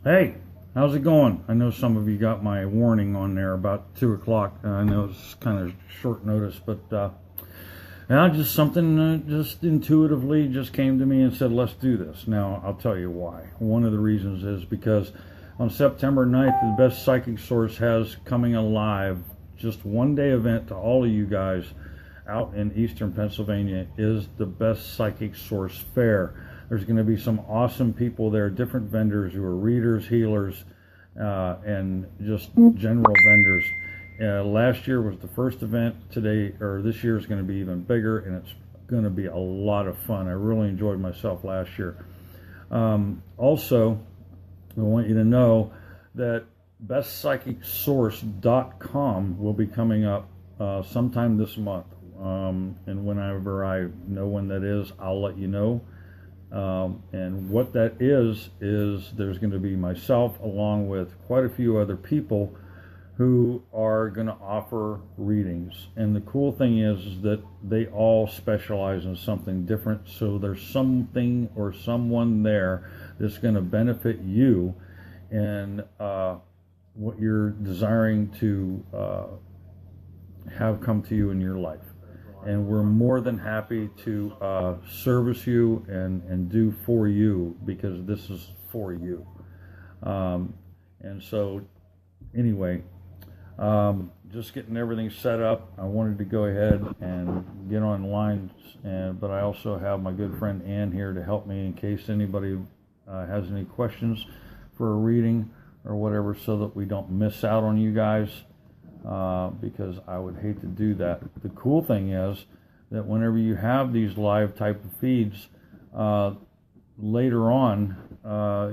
Hey, how's it going? I know some of you got my warning on there about 2 o'clock. I know it's kind of short notice, but yeah, just something just intuitively just came to me and said, let's do this. Now, I'll tell you why. One of the reasons is because on September 9th, the Best Psychic Source has coming alive, just one-day event to all of you guys out in eastern Pennsylvania, is the Best Psychic Source Fair. There's going to be some awesome people there, different vendors who are readers, healers, and just general vendors. Last year was the first event. This year is going to be even bigger, and it's going to be a lot of fun. I really enjoyed myself last year. Also, I want you to know that bestpsychicsource.com will be coming up sometime this month. And whenever I know when that is, I'll let you know. And what that is there's going to be myself along with quite a few other people who are going to offer readings. And the cool thing is that they all specialize in something different, so there's something or someone there that's going to benefit you and what you're desiring to have come to you in your life. And we're more than happy to service you and do for you, because this is for you. And so, anyway, just getting everything set up. I wanted to go ahead and get online, but I also have my good friend Ann here to help me in case anybody has any questions for a reading or whatever, so that we don't miss out on you guys. Because I would hate to do that. The cool thing is that whenever you have these live type of feeds, later on,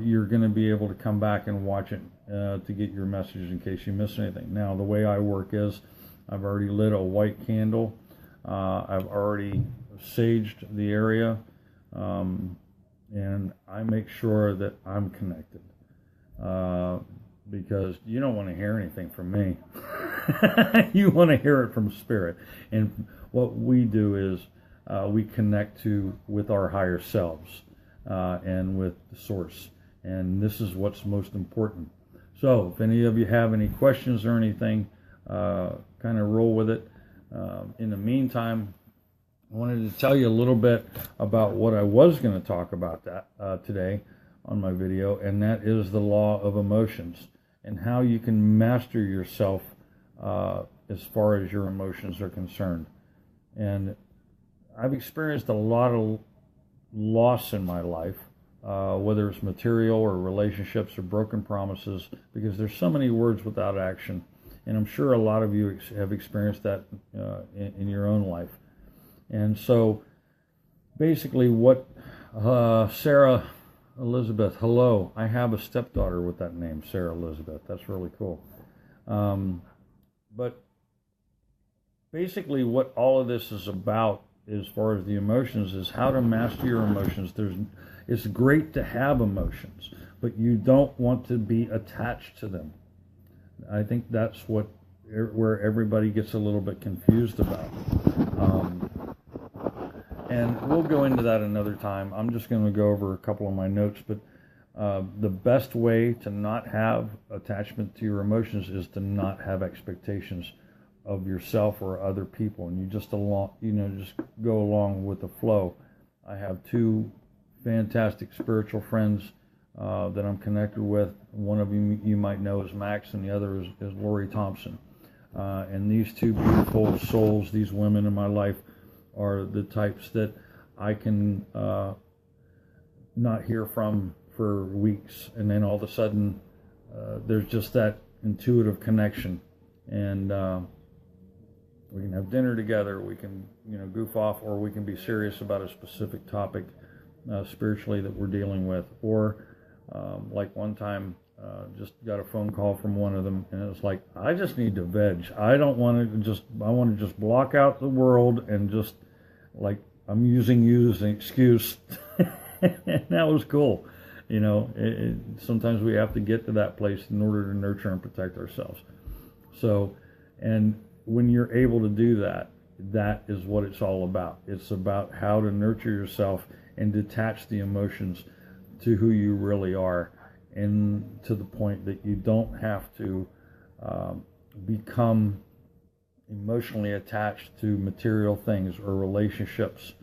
you're going to be able to come back and watch it to get your messages in case you miss anything. Now, the way I work is I've already lit a white candle. I've already saged the area, and I make sure that I'm connected. Because you don't want to hear anything from me. You want to hear it from Spirit. And what we do is we connect with our higher selves and with the Source. And this is what's most important. So if any of you have any questions or anything, kind of roll with it. In the meantime, I wanted to tell you a little bit about what I was going to talk about today on my video, and that is the law of emotions and how you can master yourself as far as your emotions are concerned. And I've experienced a lot of loss in my life, whether it's material or relationships or broken promises, because there's so many words without action. And I'm sure a lot of you have experienced that in your own life. And so basically what Sarah Elizabeth, hello. I have a stepdaughter with that name, Sarah Elizabeth. That's really cool. But basically what all of this is about, as far as the emotions, is how to master your emotions. It's great to have emotions, but you don't want to be attached to them. I think that's where everybody gets a little bit confused about. And we'll go into that another time. I'm just going to go over a couple of my notes, but the best way to not have attachment to your emotions is to not have expectations of yourself or other people, and you just go along with the flow. I have two fantastic spiritual friends that I'm connected with. One of you might know as Max, and the other is Lori Thompson. And these two beautiful souls, these women in my life, are the types that I can not hear from for weeks, and then all of a sudden there's just that intuitive connection, and we can have dinner together, we can goof off, or we can be serious about a specific topic spiritually that we're dealing with. Or like one time, just got a phone call from one of them, and it was like, I just need to veg. I want to just block out the world, and just like, I'm using you as an excuse. And that was cool. Sometimes we have to get to that place in order to nurture and protect ourselves. So, and when you're able to do that, that is what it's all about. It's about how to nurture yourself and detach the emotions to who you really are, and to the point that you don't have to become emotionally attached to material things or relationships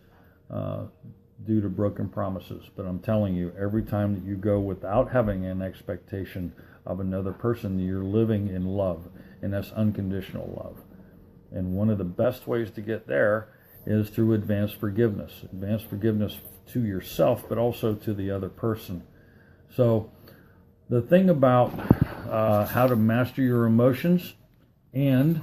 due to broken promises. But I'm telling you, every time that you go without having an expectation of another person, you're living in love, and that's unconditional love. And one of the best ways to get there is through advanced forgiveness to yourself, but also to the other person. So the thing about how to master your emotions and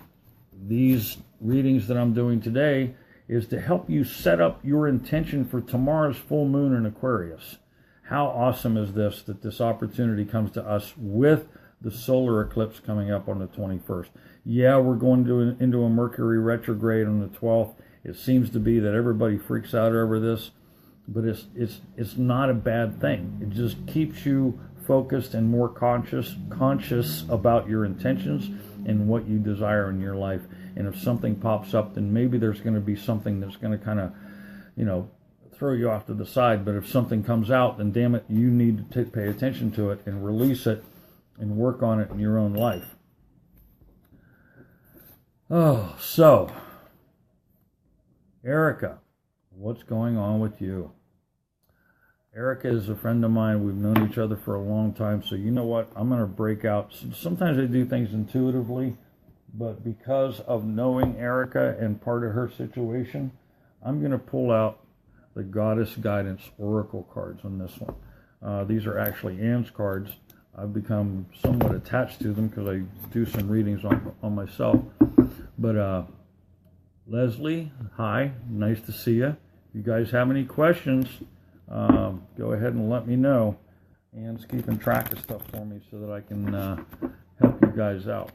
these readings that I'm doing today is to help you set up your intention for tomorrow's full moon in Aquarius. How awesome is this, that this opportunity comes to us with the solar eclipse coming up on the 21st. Yeah, we're going into a Mercury retrograde on the 12th. It seems to be that everybody freaks out over this, but it's not a bad thing. It just keeps you focused and more conscious about your intentions and what you desire in your life. And if something pops up, then maybe there's going to be something that's going to kind of, throw you off to the side. But if something comes out, then damn it, you need to pay attention to it and release it and work on it in your own life. Oh, so, Erica, what's going on with you? Erica is a friend of mine. We've known each other for a long time. So you know what? I'm going to break out. Sometimes I do things intuitively, but because of knowing Erica and part of her situation, I'm going to pull out the Goddess Guidance Oracle cards on this one. These are actually Anne's cards. I've become somewhat attached to them because I do some readings on myself. But Leslie, hi. Nice to see you. If you guys have any questions, go ahead and let me know. Anne's keeping track of stuff for me so that I can help you guys out.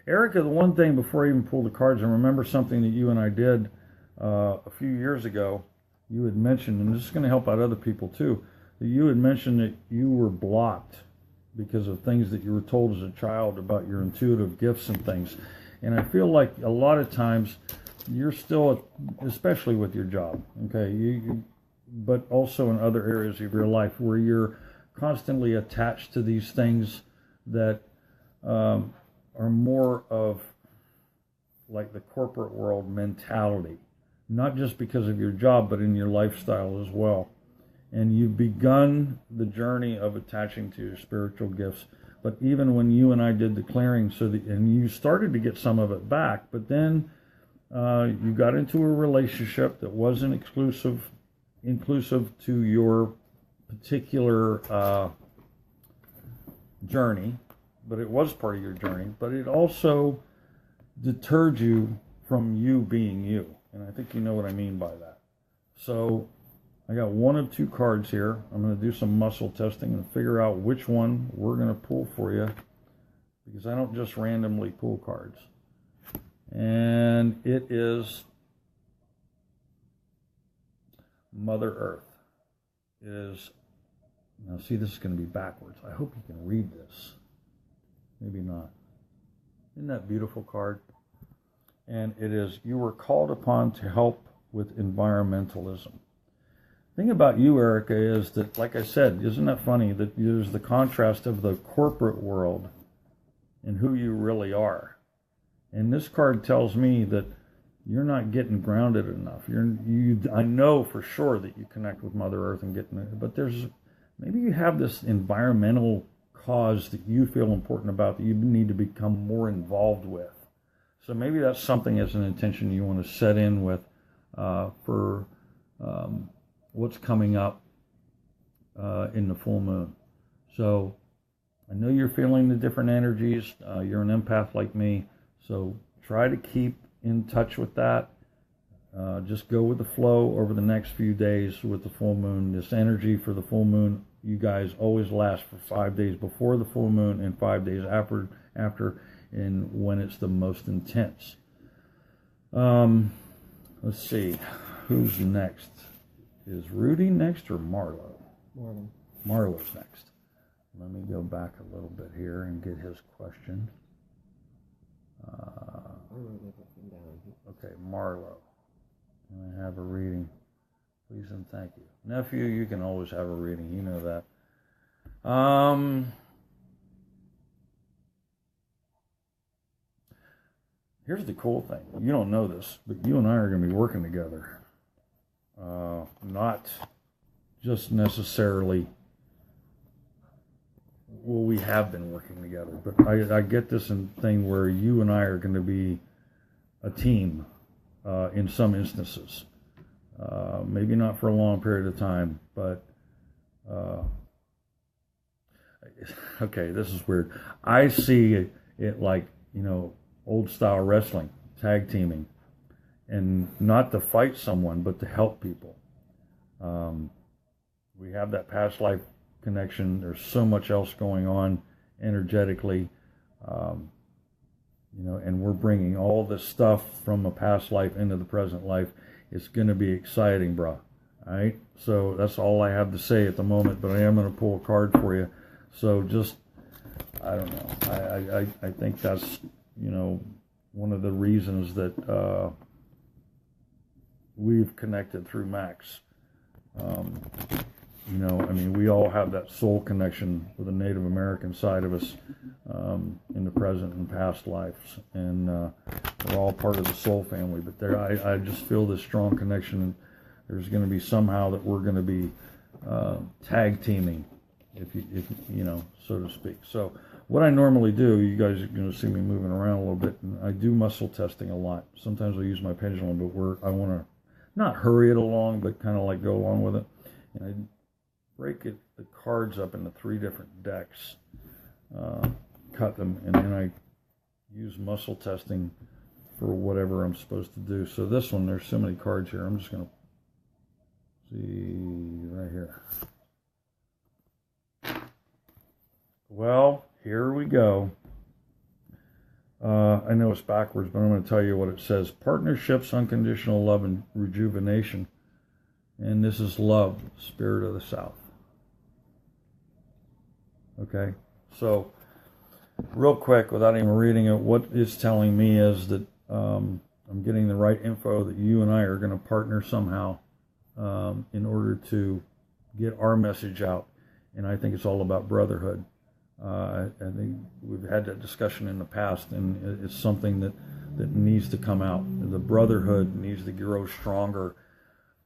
Erica, the one thing before I even pull the cards, I remember something that you and I did a few years ago. You had mentioned, and this is going to help out other people too, that you had mentioned that you were blocked because of things that you were told as a child about your intuitive gifts and things. And I feel like a lot of times you're still, especially with your job, okay, but also in other areas of your life where you're constantly attached to these things that are more of like the corporate world mentality, not just because of your job, but in your lifestyle as well. And you've begun the journey of attaching to your spiritual gifts. But even when you and I did the clearing, and you started to get some of it back, but then you got into a relationship that wasn't inclusive to your particular journey, but it was part of your journey, but it also deterred you from you being you. And I think you know what I mean by that. So I got one of two cards here. I'm going to do some muscle testing and figure out which one we're going to pull for you, because I don't just randomly pull cards. And it is Mother Earth. It is, now see, this is going to be backwards. I hope you can read this. Maybe not. Isn't that a beautiful card? And it is, you were called upon to help with environmentalism. The thing about you, Erica, is that, like I said, isn't that funny that there's the contrast of the corporate world and who you really are. And this card tells me that you're not getting grounded enough. I know for sure that you connect with Mother Earth and but maybe you have this environmental cause that you feel important about that you need to become more involved with. So maybe that's something as an intention you want to set in with for what's coming up in the full moon. So I know you're feeling the different energies. You're an empath like me. So try to keep in touch with that. Just go with the flow over the next few days with the full moon. This energy for the full moon, you guys always last for 5 days before the full moon and 5 days after and when it's the most intense. Let's see, who's next? Is Rudy next or Marlo? Marlo. Marlo's next. Let me go back a little bit here and get his question. Okay, Marlo. I have a reading Please and thank you. Nephew, you can always have a reading. You know that. Here's the cool thing. You don't know this, but you and I are going to be working together. Not just necessarily, well, we have been working together, but I get this thing where you and I are going to be a team in some instances. Maybe not for a long period of time, but okay, this is weird. I see it like, old style wrestling, tag teaming, and not to fight someone, but to help people. We have that past life connection. There's so much else going on energetically, and we're bringing all this stuff from a past life into the present life. It's going to be exciting, bro. All right? So that's all I have to say at the moment, but I am going to pull a card for you. So just, I don't know. I think that's, one of the reasons that we've connected through Max. We all have that soul connection with the Native American side of us in the present and past lives. And we're all part of the soul family. But I just feel this strong connection. And there's going to be somehow that we're going to be tag teaming, if so to speak. So what I normally do, you guys are going to see me moving around a little bit, and I do muscle testing a lot. Sometimes I use my pendulum, but I want to not hurry it along, but kind of like go along with it. And I break the cards up into 3 different decks, cut them, and then I use muscle testing for whatever I'm supposed to do. So this one, there's so many cards here. I'm just going to see right here. Well, here we go. I know it's backwards, but I'm going to tell you what it says. Partnerships, unconditional love, and rejuvenation. And this is love, spirit of the South. Okay? So, real quick, without even reading it, what it's telling me is that I'm getting the right info that you and I are going to partner somehow in order to get our message out. And I think it's all about brotherhood. I think we've had that discussion in the past, and it's something that needs to come out. The brotherhood needs to grow stronger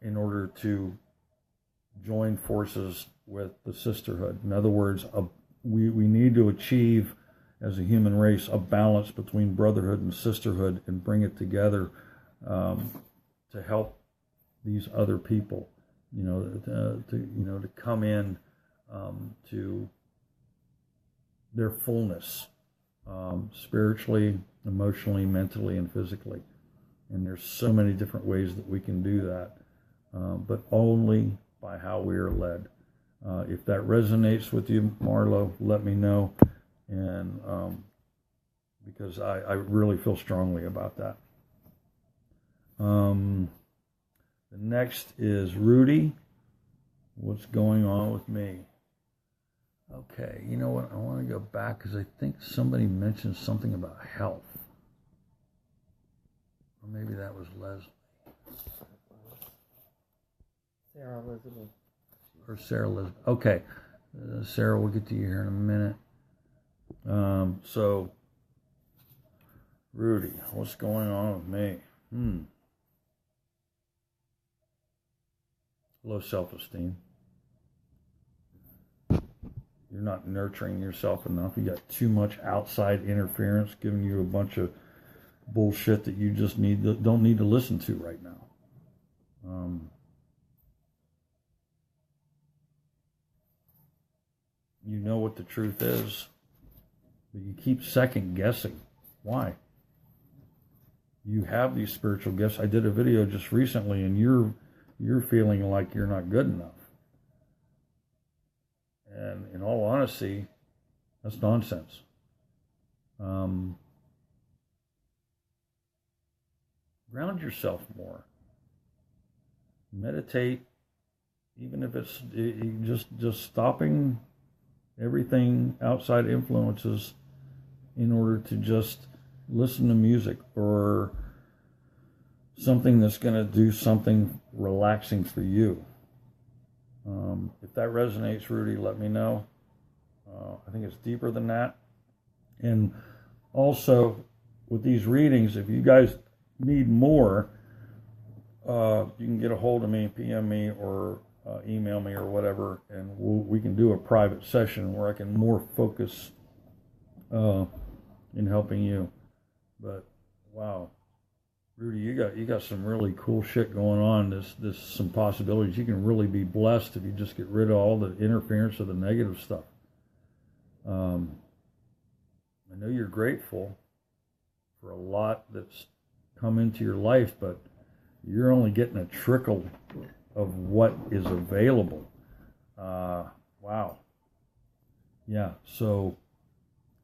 in order to join forces with the sisterhood. In other words, we need to achieve, as a human race, a balance between brotherhood and sisterhood, and bring it together to help these other people, to come in to their fullness, spiritually, emotionally, mentally, and physically. And there's so many different ways that we can do that, but only by how we are led. If that resonates with you, Marlo, let me know, and because I really feel strongly about that. The next is Rudy. What's going on with me? Okay, you know what? I want to go back because I think somebody mentioned something about health. Or maybe that was Leslie. Sarah Elizabeth. Or Sarah Elizabeth. Okay. Sarah, we'll get to you here in a minute. So, Rudy, what's going on with me? Low self-esteem. You're not nurturing yourself enough. You got too much outside interference giving you a bunch of bullshit that you just don't need to listen to right now. You know what the truth is, but you keep second guessing. Why? You have these spiritual gifts. I did a video just recently, and you're feeling like you're not good enough. And in all honesty, that's nonsense. Ground yourself more. Meditate, even if it's just stopping everything outside influences in order to just listen to music or something that's going to do something relaxing for you. If that resonates, Rudy, let me know. I think it's deeper than that. And also, with these readings, if you guys need more, you can get a hold of me, PM me, or email me or whatever, and we can do a private session where I can more focus in helping you. But wow, Rudy, you got some really cool shit going on. There's some possibilities. You can really be blessed if you just get rid of all the interference of the negative stuff. I know you're grateful for a lot that's come into your life, but you're only getting a trickle of what is available. Wow. Yeah, so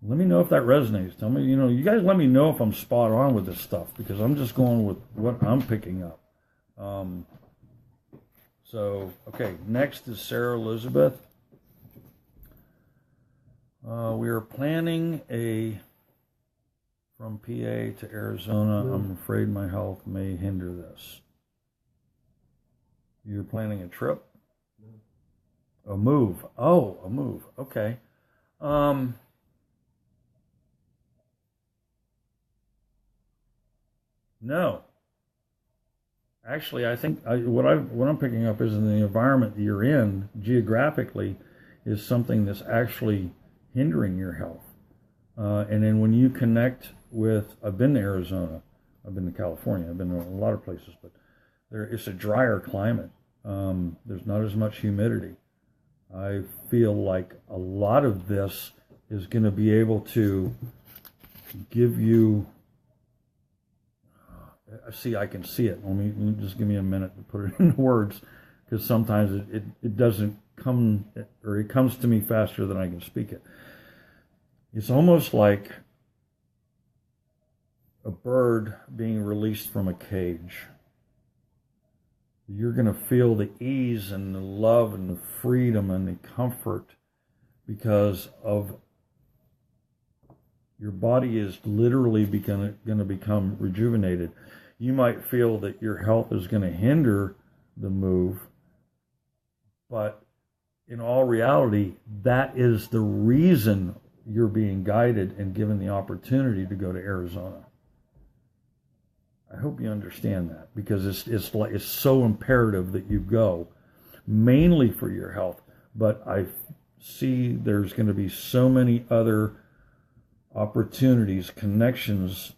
let me know if that resonates. Tell me, you guys let me know if I'm spot on with this stuff, because I'm just going with what I'm picking up. Okay, next is Sarah Elizabeth. We are planning from PA to Arizona. I'm afraid my health may hinder this. You're planning a trip? A move. Oh, a move. Okay. No. Actually, I think what I'm picking up is in the environment that you're in geographically is something that's actually hindering your health. And then when you connect with, I've been to Arizona, I've been to California, I've been to a lot of places, but it's a drier climate. There's not as much humidity. I feel like a lot of this is going to be able to give you, I can see it. Let me just give me a minute to put it into words, because sometimes it doesn't come, or it comes to me faster than I can speak it. It's almost like a bird being released from a cage. You're going to feel the ease and the love and the freedom and the comfort because of your body is literally going to become rejuvenated. You might feel that your health is going to hinder the move, but in all reality, that is the reason you're being guided and given the opportunity to go to Arizona. I hope you understand that, because it's so imperative that you go, mainly for your health. But I see there's going to be so many other opportunities, connections,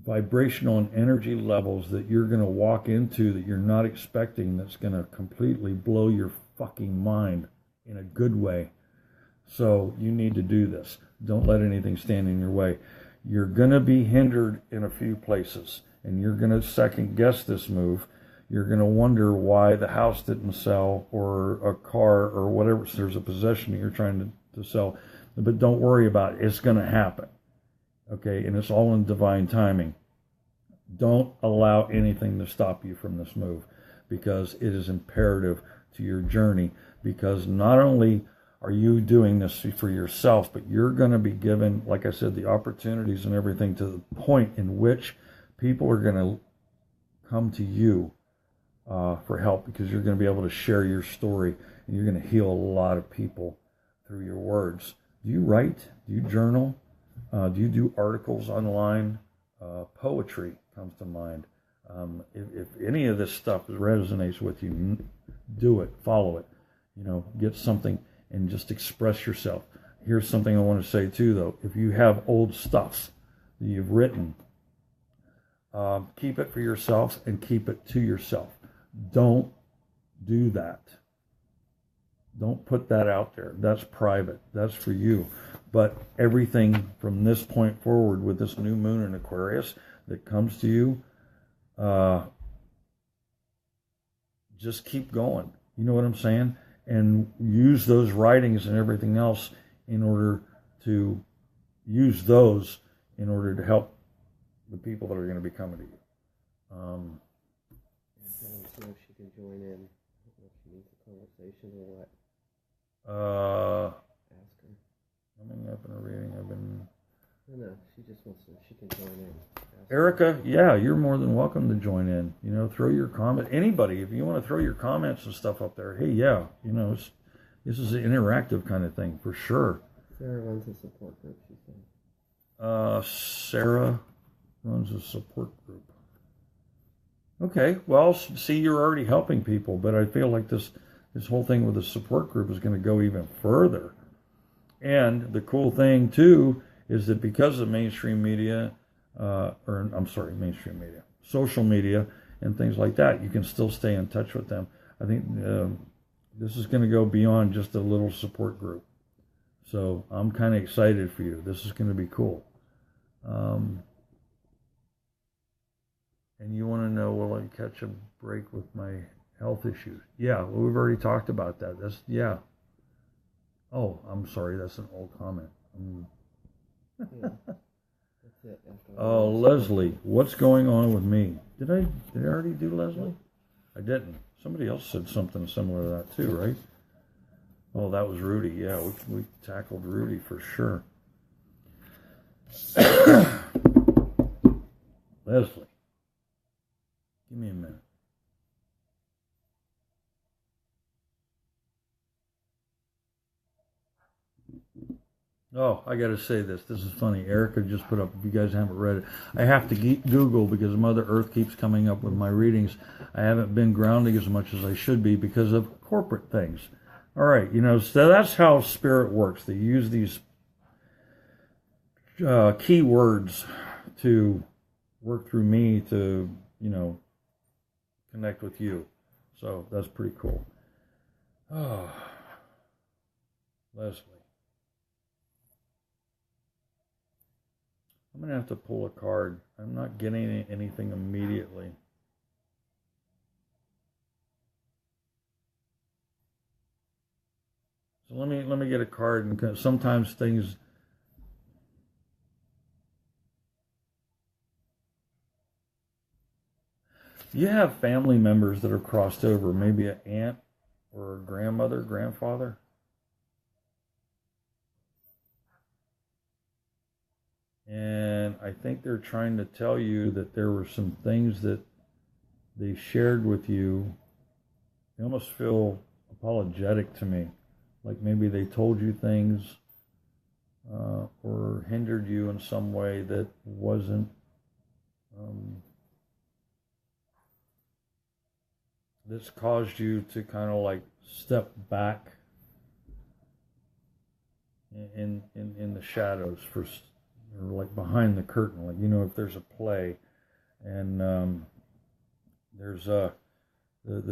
vibrational and energy levels that you're going to walk into that you're not expecting, that's going to completely blow your fucking mind in a good way. So you need to do this. Don't let anything stand in your way. You're going to be hindered in a few places, and you're going to second guess this move. You're going to wonder why the house didn't sell, or a car, or whatever. So there's a possession that you're trying to sell. But don't worry about it. It's going to happen. Okay? And it's all in divine timing. Don't allow anything to stop you from this move, because it is imperative to your journey. Because not only are you doing this for yourself, but you're going to be given, like I said, the opportunities and everything to the point in which people are going to come to you for help, because you're going to be able to share your story, and you're going to heal a lot of people through your words. Do you write? Do you journal? Do you do articles online? Poetry comes to mind. If any of this stuff resonates with you, do it. Follow it. Get something and just express yourself. Here's something I want to say too, though. If you have old stuff that you've written, keep it for yourself and keep it to yourself. Don't do that. Don't put that out there. That's private. That's for you. But everything from this point forward, with this new moon in Aquarius that comes to you, just keep going. You know what I'm saying? And use those writings and everything else in order to help the people that are going to be coming to you. I don't know if she can join in. I don't know if she needs a conversation or what. Ask her. Coming up in a reading, No, she just wants to. She can join in. Erica, yeah, you're more than welcome to join in. You know, throw your comment. Anybody, if you want to throw your comments and stuff up there, hey, yeah, you know, this is an interactive kind of thing for sure. Sarah runs a support group, she said. Sarah runs a support group. Okay, well, see, you're already helping people, but I feel like this whole thing with the support group is going to go even further. And the cool thing too is that because of mainstream media, mainstream media, social media, and things like that, you can still stay in touch with them. I think this is going to go beyond just a little support group. So I'm kind of excited for you. This is going to be cool. And you want to know, will I catch a break with my health issues? Yeah, well, we've already talked about that. Yeah. Oh, I'm sorry. That's an old comment. Yeah, that's it. Oh, Leslie, what's going on with me? Did I already do Leslie? I didn't. Somebody else said something similar to that too, right? Oh, that was Rudy. Yeah, we tackled Rudy for sure. Leslie, give me a minute. Oh, I got to say this. This is funny. Erica just put up, if you guys haven't read it, I have to Google because Mother Earth keeps coming up with my readings. I haven't been grounding as much as I should be because of corporate things. All right, you know, so that's how spirit works. They use these key words to work through me to, you know, connect with you. So that's pretty cool. Oh, Leslie. I'm going to have to pull a card. I'm not getting anything immediately. So let me get a card, and sometimes things. You have family members that are crossed over, maybe an aunt or a grandmother, grandfather. And I think they're trying to tell you that there were some things that they shared with you. They almost feel apologetic to me. Like maybe they told you things or hindered you in some way that wasn't this caused you to kind of like step back in the shadows for, or like behind the curtain, like, you know, if there's a play and there's the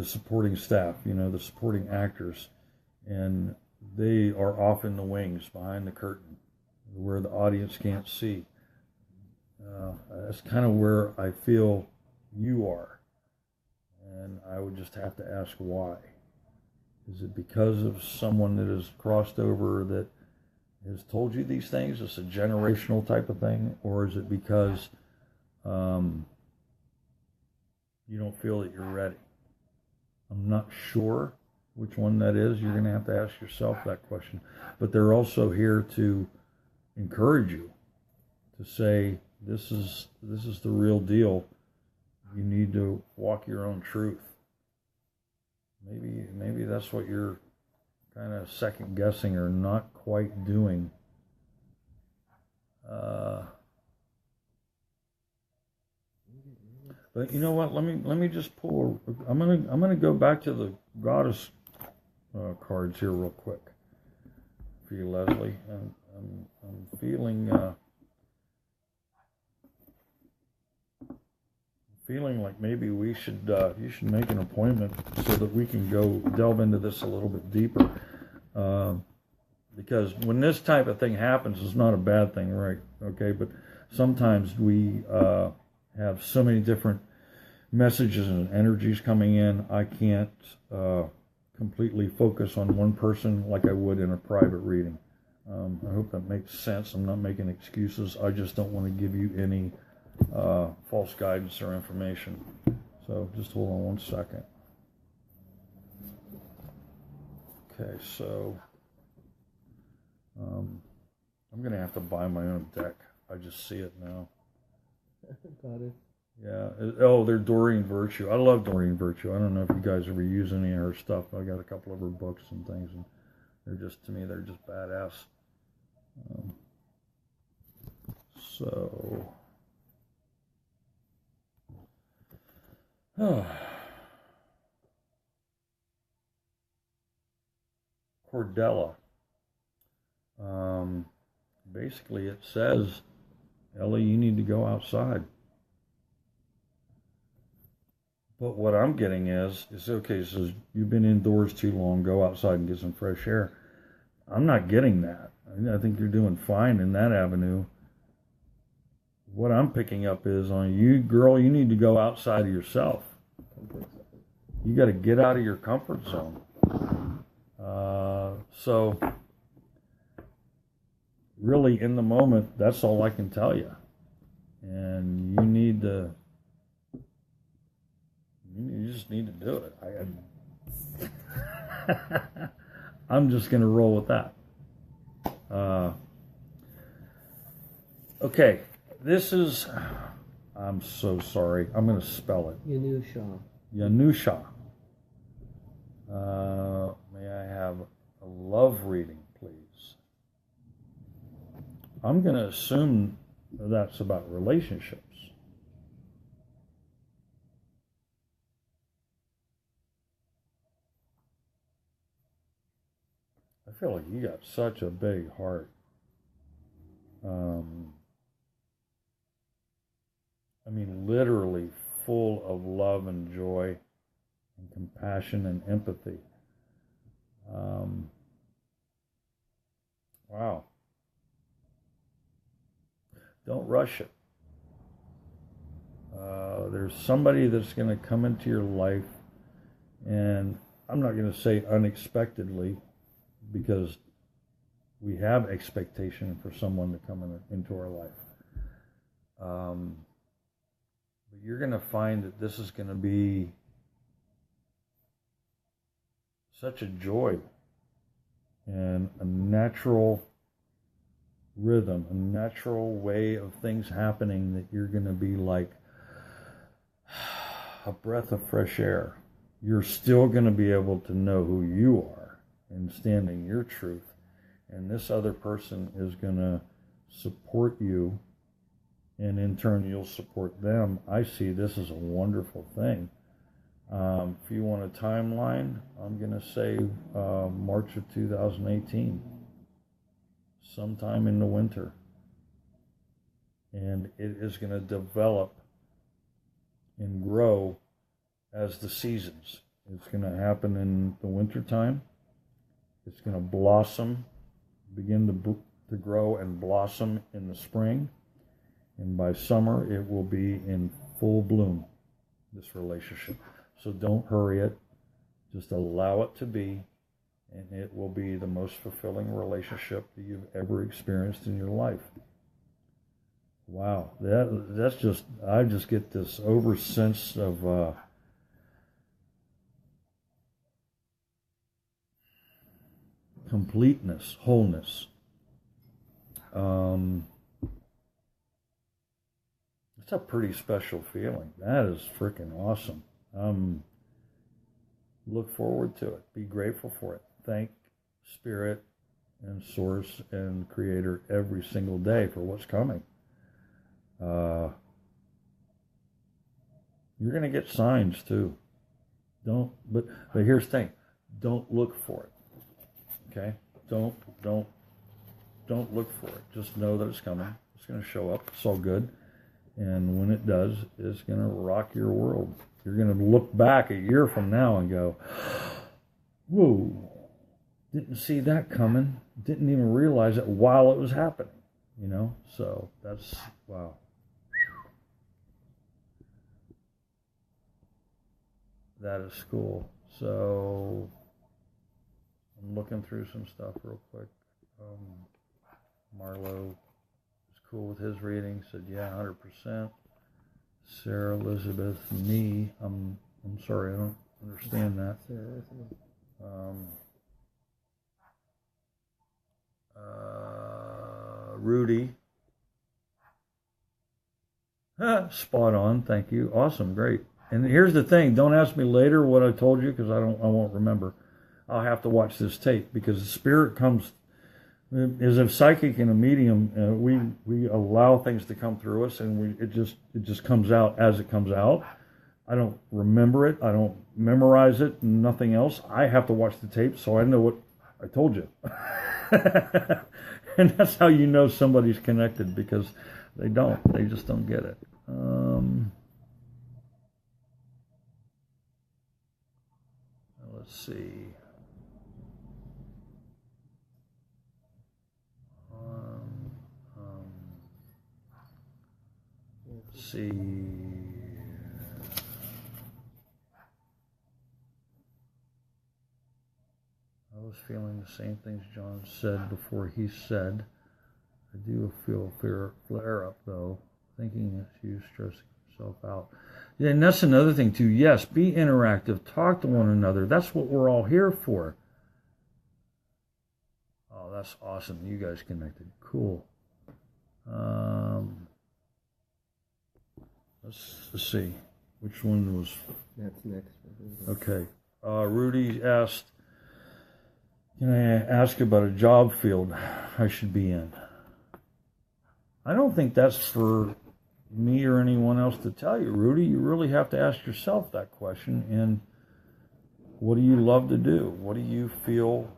supporting staff, you know, the supporting actors, and they are off in the wings behind the curtain where the audience can't see. That's kind of where I feel you are, and I would just have to ask why. Is it because of someone that has crossed over that has told you these things? It's a generational type of thing, or is it because you don't feel that you're ready? I'm not sure which one that is. You're going to have to ask yourself that question. But they're also here to encourage you, to say, this is the real deal. You need to walk your own truth. Maybe that's what you're kind of second guessing or not quite doing. But you know what? Let me just pull. I'm gonna go back to the goddess cards here real quick for you, Leslie. I'm feeling like maybe we should you should make an appointment so that we can go delve into this a little bit deeper. Because when this type of thing happens, it's not a bad thing, right? Okay, but sometimes we have so many different messages and energies coming in. I can't completely focus on one person like I would in a private reading. I hope that makes sense. I'm not making excuses. I just don't want to give you any false guidance or information. So just hold on one second. Okay, so I'm going to have to buy my own deck. I just see it now. Got it. Yeah. Oh, they're Doreen Virtue. I love Doreen Virtue. I don't know if you guys ever use any of her stuff. I got a couple of her books and things, and they're just, to me, they're just badass. So, Cordella. Basically, it says, Ellie, you need to go outside. But what I'm getting is okay, so you've been indoors too long, go outside and get some fresh air. I'm not getting that. I think you're doing fine in that avenue. What I'm picking up is on you, girl, you need to go outside of yourself. You got to get out of your comfort zone. So, really, in the moment, that's all I can tell you. And you just need to do it. I'm just going to roll with that. Okay, this is, I'm so sorry. I'm going to spell it. Yanusha. May I have a love reading, please? I'm going to assume that's about relationships. I feel like you got such a big heart. I mean, literally full of love and joy and compassion and empathy. Wow. Don't rush it. There's somebody that's going to come into your life, and I'm not going to say unexpectedly, because we have expectation for someone to come into our life. But you're going to find that this is going to be such a joy and a natural rhythm, a natural way of things happening, that you're going to be like a breath of fresh air. You're still going to be able to know who you are and stand in your truth. And this other person is going to support you, and in turn you'll support them. I see this as a wonderful thing. If you want a timeline, I'm going to say March of 2018, sometime in the winter. And it is going to develop and grow as the seasons. It's going to happen in the winter time. It's going to blossom, begin to grow and blossom in the spring. And by summer, it will be in full bloom, this relationship. So don't hurry it. Just allow it to be, and it will be the most fulfilling relationship that you've ever experienced in your life. Wow, that's just, I just get this over sense of completeness, wholeness. It's a pretty special feeling. That is freaking awesome. Look forward to it. Be grateful for it. Thank Spirit and Source and Creator every single day for what's coming. You're going to get signs too. But here's the thing. Don't look for it. Okay? Don't look for it. Just know that it's coming. It's going to show up. It's all good. And when it does, it's going to rock your world. You're going to look back a year from now and go, whoa, didn't see that coming. Didn't even realize it while it was happening. You know? So that's, wow. That is cool. So I'm looking through some stuff real quick. Marlo is cool with his reading. Said, yeah, 100%. Sarah Elizabeth, me. I'm sorry, I don't understand that. Rudy. Spot on. Thank you. Awesome. Great. And here's the thing. Don't ask me later what I told you because I won't remember. I'll have to watch this tape because the spirit comes as a psychic and a medium. We allow things to come through us, and it just comes out as it comes out. I don't remember it. I don't memorize it. Nothing else. I have to watch the tape so I know what I told you. And that's how you know somebody's connected because they don't. They just don't get it. Let's see. Let's see. I was feeling the same things John said before he said. I do feel flare up though, thinking it's you stressing yourself out. Yeah, and that's another thing too. Yes, be interactive, talk to one another. That's what we're all here for. Oh, that's awesome. You guys connected. Cool. Let's see. Which one was? That's next. Okay. Rudy asked, can I ask about a job field I should be in? I don't think that's for me or anyone else to tell you, Rudy. You really have to ask yourself that question. And what do you love to do? What do you feel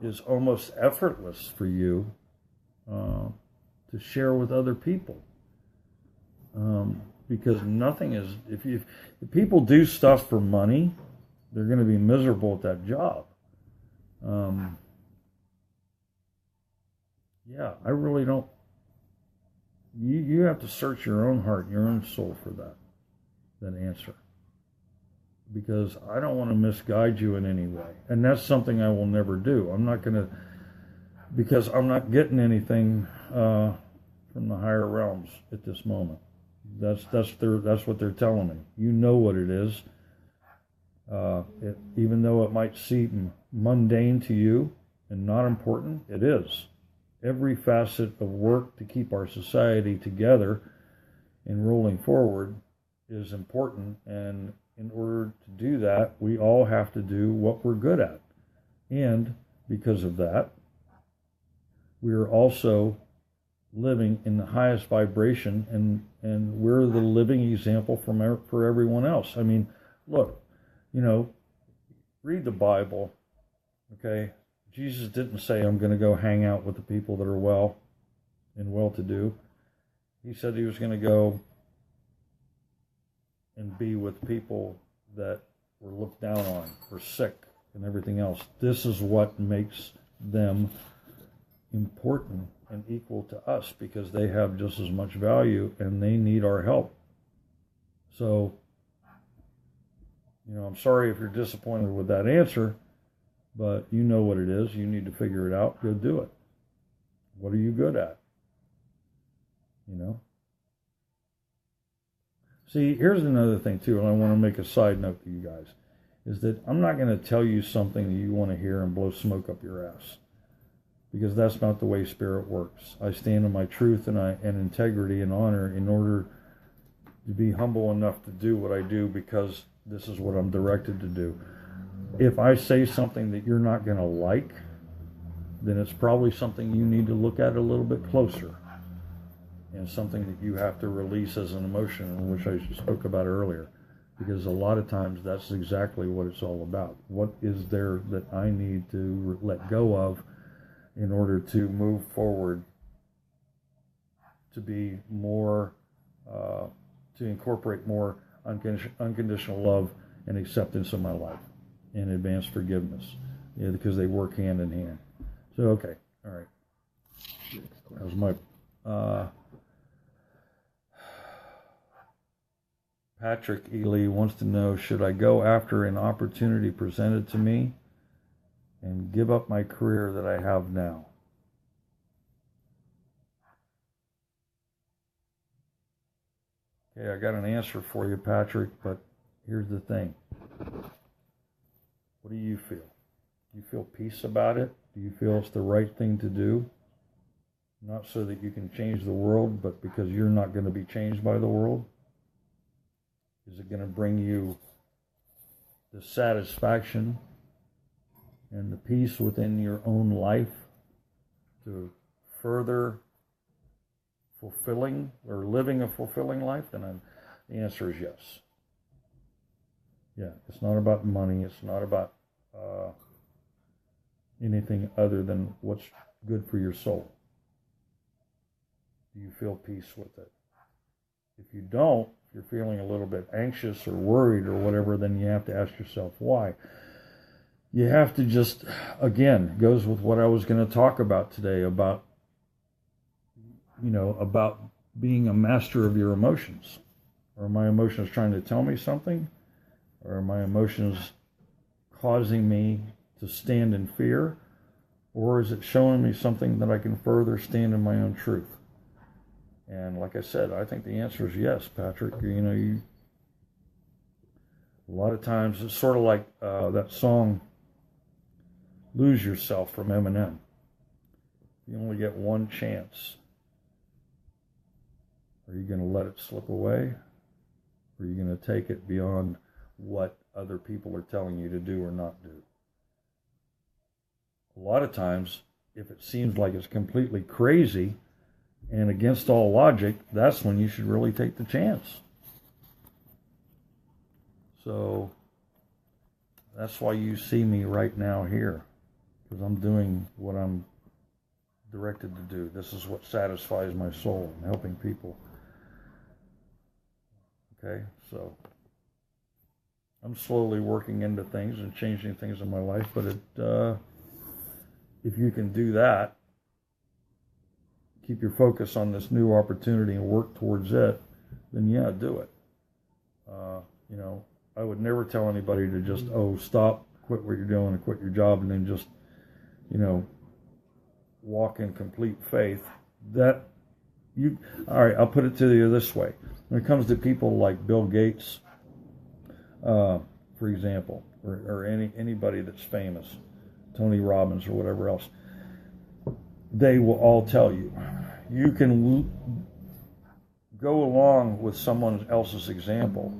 is almost effortless for you to share with other people? Because nothing is, if people do stuff for money, they're going to be miserable at that job. Yeah, I really don't. You have to search your own heart, your own soul for that answer. Because I don't want to misguide you in any way. And that's something I will never do. I'm not going to, because I'm not getting anything from the higher realms at this moment. That's what they're telling me. You know what it is. Even though it might seem mundane to you and not important, it is. Every facet of work to keep our society together and rolling forward is important, and in order to do that, we all have to do what we're good at. And because of that, we are also living in the highest vibration, and we're the living example for everyone else. I mean, look, read the Bible, okay? Jesus didn't say, I'm going to go hang out with the people that are well and well-to-do. He said he was going to go and be with people that were looked down on, or sick, and everything else. This is what makes them important and equal to us, because they have just as much value and they need our help. So, I'm sorry if you're disappointed with that answer, but you know what it is. You need to figure it out. Go do it. What are you good at? See, here's another thing too, and I want to make a side note to you guys, is that I'm not going to tell you something that you want to hear and blow smoke up your ass, because that's not the way Spirit works. I stand in my truth and integrity and honor in order to be humble enough to do what I do, because this is what I'm directed to do. If I say something that you're not going to like, then it's probably something you need to look at a little bit closer, and something that you have to release as an emotion, which I spoke about earlier, because a lot of times that's exactly what it's all about. What is there that I need to let go of in order to move forward, to be more, to incorporate more unconditional love and acceptance in my life, and advanced forgiveness, because they work hand in hand. So, okay, all right. That was my... Patrick Ely wants to know, should I go after an opportunity presented to me and give up my career that I have now? Okay, I got an answer for you, Patrick, but here's the thing. What do you feel? Do you feel peace about it? Do you feel it's the right thing to do? not so that you can change the world, but because you're not going to be changed by the world? Is it going to bring you the satisfaction and the peace within your own life to further fulfilling or living a fulfilling life? Then the answer is yes. Yeah, it's not about money. It's not about anything other than what's good for your soul. Do you feel peace with it? If you don't, if you're feeling a little bit anxious or worried or whatever, then you have to ask yourself why. You have to just, again, goes with what I was going to talk about today about, about being a master of your emotions. Are my emotions trying to tell me something? Or are my emotions causing me to stand in fear? Or is it showing me something that I can further stand in my own truth? And like I said, I think the answer is yes, Patrick. A lot of times it's sort of like that song, Lose Yourself from Eminem. You only get one chance. Are you going to let it slip away? Or are you going to take it beyond what other people are telling you to do or not do? A lot of times, if it seems like it's completely crazy and against all logic, that's when you should really take the chance. So that's why you see me right now here, because I'm doing what I'm directed to do. This is what satisfies my soul, and helping people. Okay, so I'm slowly working into things and changing things in my life, but if you can do that, keep your focus on this new opportunity and work towards it, then yeah, do it. I would never tell anybody to just, stop, quit what you're doing and quit your job and then just, walk in complete faith. All right, I'll put it to you this way. When it comes to people like Bill Gates, for example, or anybody that's famous, Tony Robbins or whatever else, they will all tell you, you can go along with someone else's example,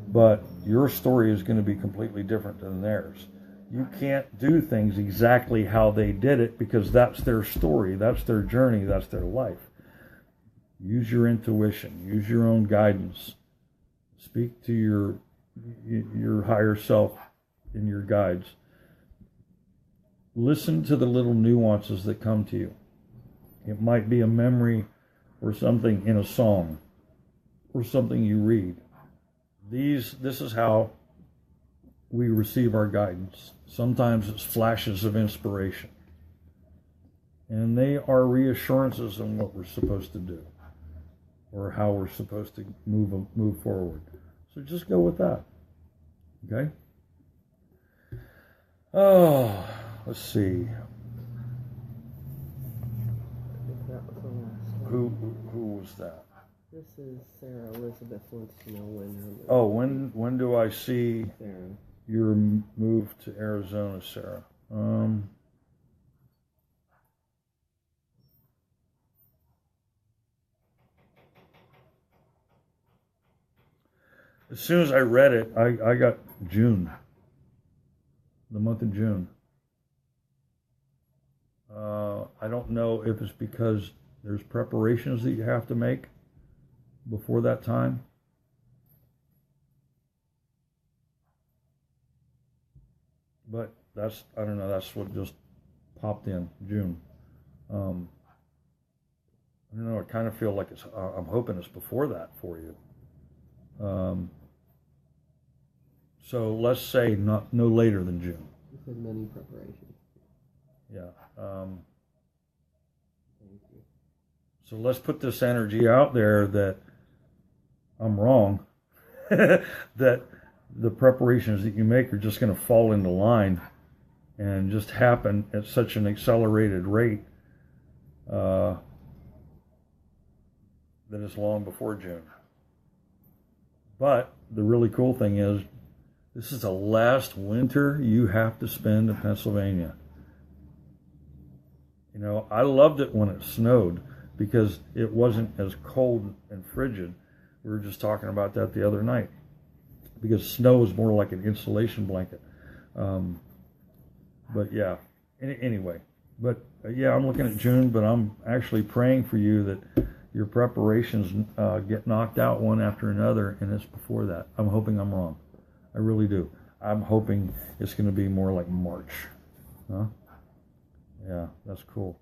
but your story is going to be completely different than theirs. You can't do things exactly how they did it because that's their story, that's their journey, that's their life. Use your intuition, use your own guidance. Speak to your higher self in your guides. Listen to the little nuances that come to you. It might be a memory or something in a song or something you read. This is how we receive our guidance. Sometimes it's flashes of inspiration. And they are reassurances on what we're supposed to do or how we're supposed to move forward. So just go with that. Okay? Oh, let's see. That was the last one. Who was that? This is Sarah Elizabeth wants to know when. Oh, when do I see Sarah. your move to Arizona, Sarah? As soon as I read it, I got June, the month of June. I don't know if it's because there's preparations that you have to make before that time. But I don't know, that's what just popped in, June. I don't know, I kind of feel like I'm hoping it's before that for you. So let's say no later than June. You said many preparations. Yeah. Thank you. So let's put this energy out there that I'm wrong, that the preparations that you make are just going to fall into line and just happen at such an accelerated rate that it's long before June. But the really cool thing is, this is the last winter you have to spend in Pennsylvania. You know, I loved it when it snowed because it wasn't as cold and frigid. We were just talking about that the other night, because snow is more like an insulation blanket. But yeah, anyway. But yeah, I'm looking at June, but I'm actually praying for you that your preparations get knocked out one after another, and it's before that. I'm hoping I'm wrong. I really do. I'm hoping it's going to be more like March. Huh? Yeah, that's cool.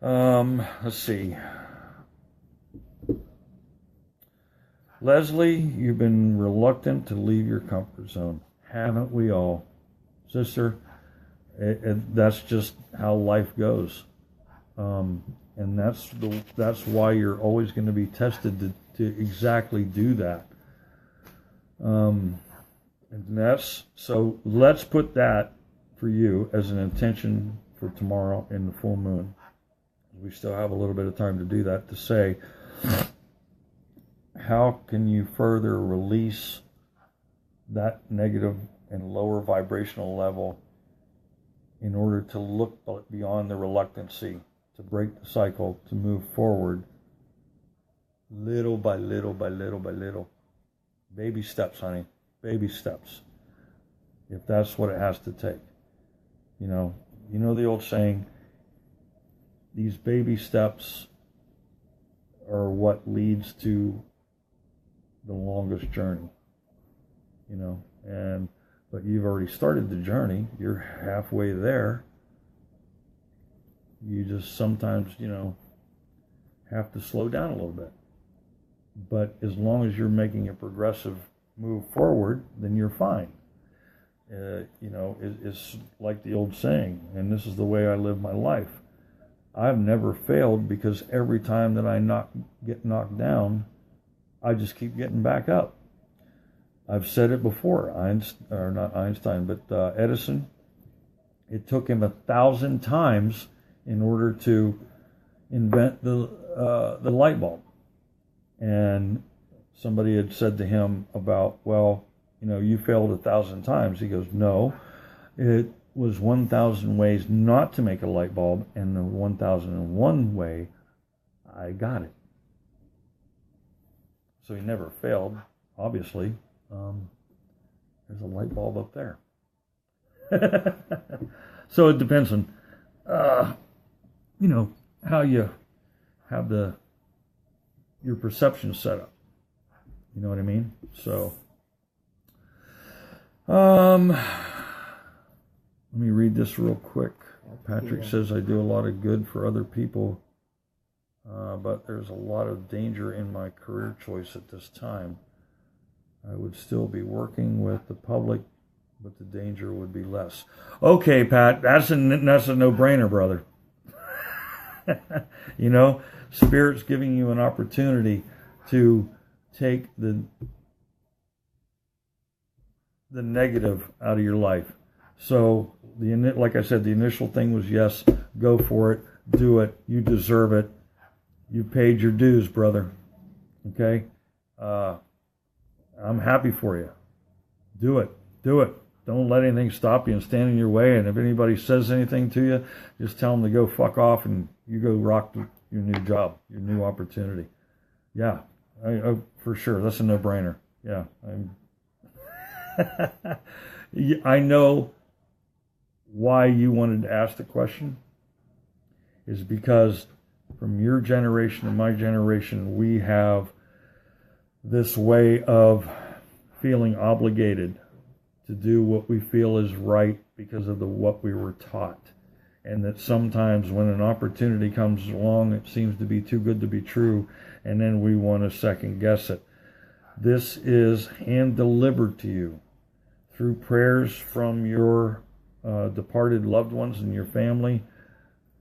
Let's see. Leslie, you've been reluctant to leave your comfort zone. Haven't we all? Sister, that's just how life goes. And that's why you're always going to be tested to exactly do that. And so let's put that for you as an intention for tomorrow in the full moon. We still have a little bit of time to do that, to say, how can you further release that negative and lower vibrational level in order to look beyond the reluctancy, to break the cycle, to move forward little by little by little by little. Baby steps, honey. Baby steps. If that's what it has to take. You know the old saying, these baby steps are what leads to the longest journey. But you've already started the journey. You're halfway there. You just sometimes, have to slow down a little bit. But as long as you're making a progressive move forward, then you're fine. It's like the old saying, and this is the way I live my life. I've never failed, because every time that I get knocked down, I just keep getting back up. I've said it before, not Einstein, but Edison. It took him 1,000 times in order to invent the light bulb. And somebody had said to him about, well, you failed 1,000 times. He goes, no, it was 1,000 ways not to make a light bulb, and the 1,001 way I got it. So he never failed, obviously. There's a light bulb up there. So it depends on, how you have your perception set up. You know what I mean? So, let me read this real quick. Patrick says, I do a lot of good for other people, but there's a lot of danger in my career choice at this time. I would still be working with the public, but the danger would be less. Okay, Pat, that's a no-brainer, brother. Spirit's giving you an opportunity to take the negative out of your life. So, like I said, the initial thing was yes, go for it, do it, you deserve it. You paid your dues, brother. Okay? I'm happy for you. Do it. Don't let anything stop you and stand in your way. And if anybody says anything to you, just tell them to go fuck off, and you go rock your new job, your new opportunity. Yeah, for sure. That's a no-brainer. Yeah. I know why you wanted to ask the question is because from your generation and my generation, we have this way of feeling obligated to do what we feel is right because of what we were taught. And that sometimes when an opportunity comes along, it seems to be too good to be true, and then we want to second guess it. This is hand delivered to you through prayers from your departed loved ones and your family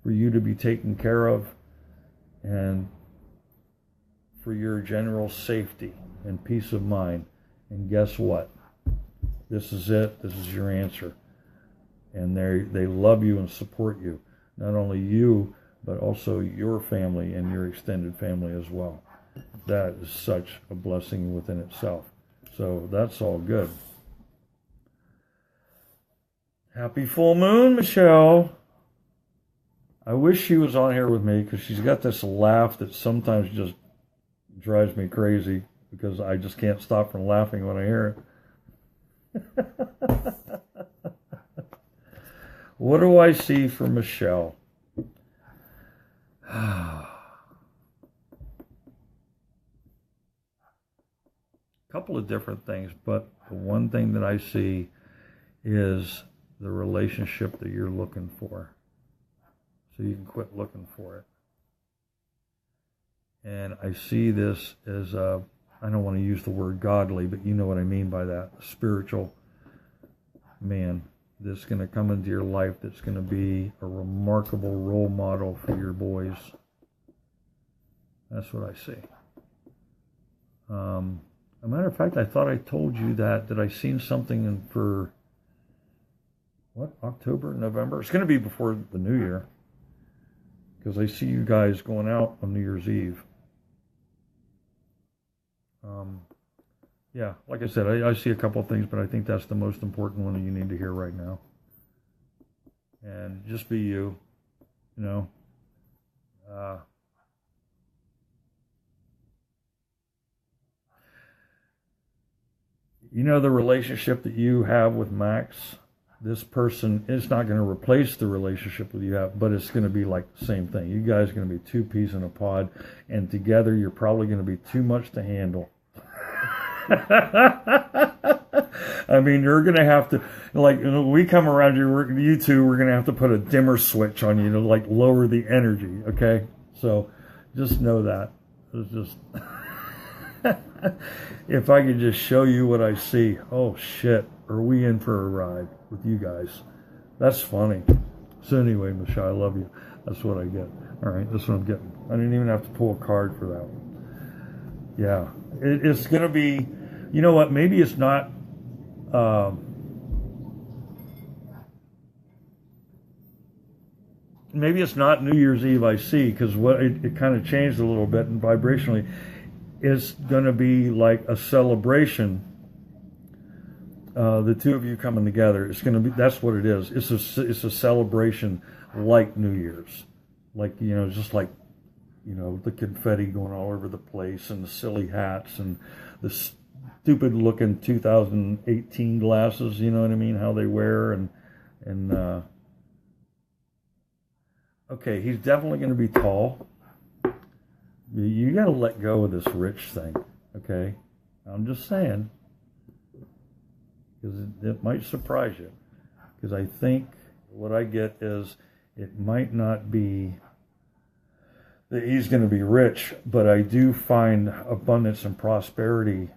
for you to be taken care of, and for your general safety and peace of mind. And guess what? This is it. This is your answer. And they love you and support you. Not only you, but also your family and your extended family as well. That is such a blessing within itself. So that's all good. Happy full moon, Michelle. I wish she was on here with me because she's got this laugh that sometimes just drives me crazy because I just can't stop from laughing when I hear it. What do I see for Michelle? Couple of different things, but the one thing that I see is the relationship that you're looking for. So you can quit looking for it. And I see this as a, I don't want to use the word godly, but you know what I mean by that, a spiritual man that's going to come into your life that's going to be a remarkable role model for your boys. That's what I see. As a matter of fact, I thought I told you that I seen something for, what, October, November? It's going to be before the New Year, because I see you guys going out on New Year's Eve. Yeah, like I said, I see a couple of things, but I think that's the most important one that you need to hear right now. And just be you, you know. You know the relationship that you have with Max? This person is not going to replace the relationship that you have, but it's going to be like the same thing. You guys are going to be two peas in a pod, and together you're probably going to be too much to handle. I mean, you're going to have to, like, when we come around you two, we're going to have to put a dimmer switch on you to, like, lower the energy, okay? So just know that. It's just... If I could just show you what I see, oh shit, are we in for a ride with you guys? That's funny. So anyway, Michelle, I love you. That's what I get. All right, that's what I'm getting. I didn't even have to pull a card for that one. Yeah, it's going to be, you know what, maybe it's not, maybe it's not New Year's Eve I see, because what it kind of changed a little bit and vibrationally. It's going to be like a celebration. The two of you coming together. It's going to be. That's what it is. It's a celebration like New Year's, like, you know, just like, you know, the confetti going all over the place and the silly hats and the stupid looking 2018 glasses. You know what I mean? How they wear and okay, he's definitely going to be tall. You got to let go of this rich thing, okay? I'm just saying, because it might surprise you. Because I think what I get is it might not be that he's going to be rich, but I do find abundance and prosperity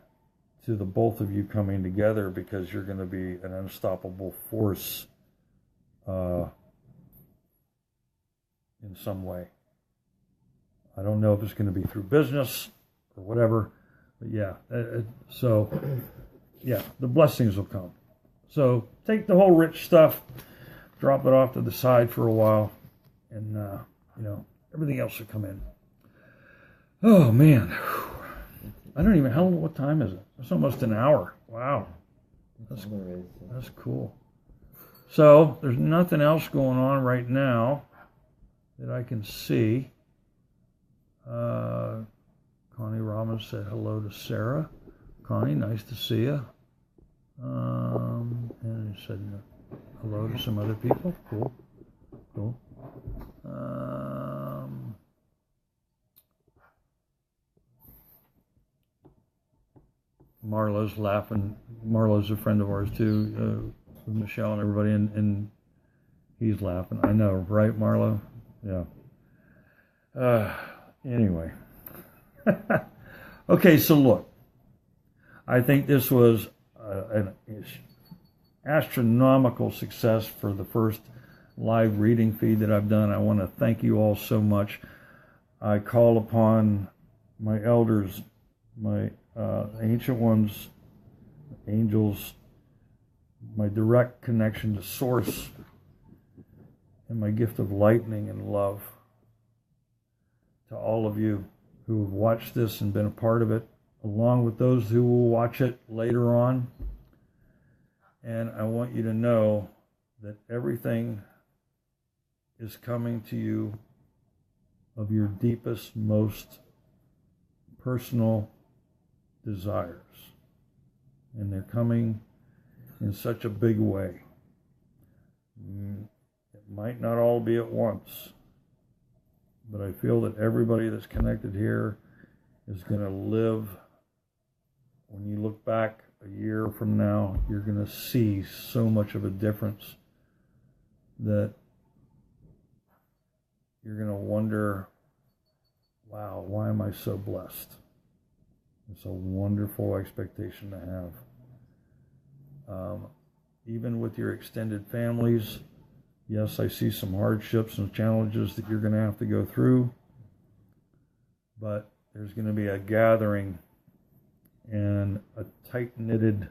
to the both of you coming together, because you're going to be an unstoppable force in some way. I don't know if it's going to be through business or whatever, but yeah. So, yeah, the blessings will come. So take the whole rich stuff, drop it off to the side for a while, and, you know, everything else will come in. Oh, man. I don't even, what time is it? It's almost an hour. Wow. That's cool. So there's nothing else going on right now that I can see. Connie Ramos said hello to Sarah. Connie, nice to see you. And he said hello to some other people. Cool. Marlo's laughing. Marlo's a friend of ours too, with Michelle and everybody, and he's laughing. I know, right, Marlo? Yeah. Anyway. Okay, so look. I think this was an astronomical success for the first live reading feed that I've done. I want to thank you all so much. I call upon my elders, my ancient ones, angels, my direct connection to Source, and my gift of lightning and love to all of you who have watched this and been a part of it, along with those who will watch it later on. And I want you to know that everything is coming to you of your deepest, most personal desires. And they're coming in such a big way. It might not all be at once, but I feel that everybody that's connected here is going to live. When you look back a year from now, you're going to see so much of a difference that you're going to wonder, wow, why am I so blessed? It's a wonderful expectation to have. Even with your extended families, yes, I see some hardships and challenges that you're going to have to go through, but there's going to be a gathering and a tight-knitted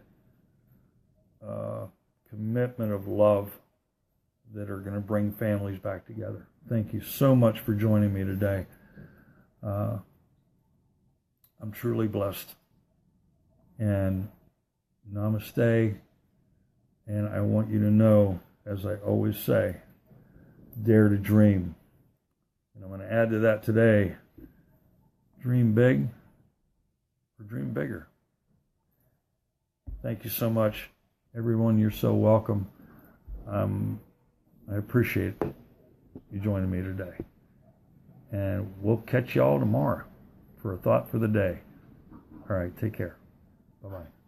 commitment of love that are going to bring families back together. Thank you so much for joining me today. I'm truly blessed. And namaste. And I want you to know, as I always say, dare to dream. And I'm going to add to that today, dream big or dream bigger. Thank you so much. Everyone, you're so welcome. I appreciate you joining me today. And we'll catch y'all tomorrow for a thought for the day. All right, take care. Bye-bye.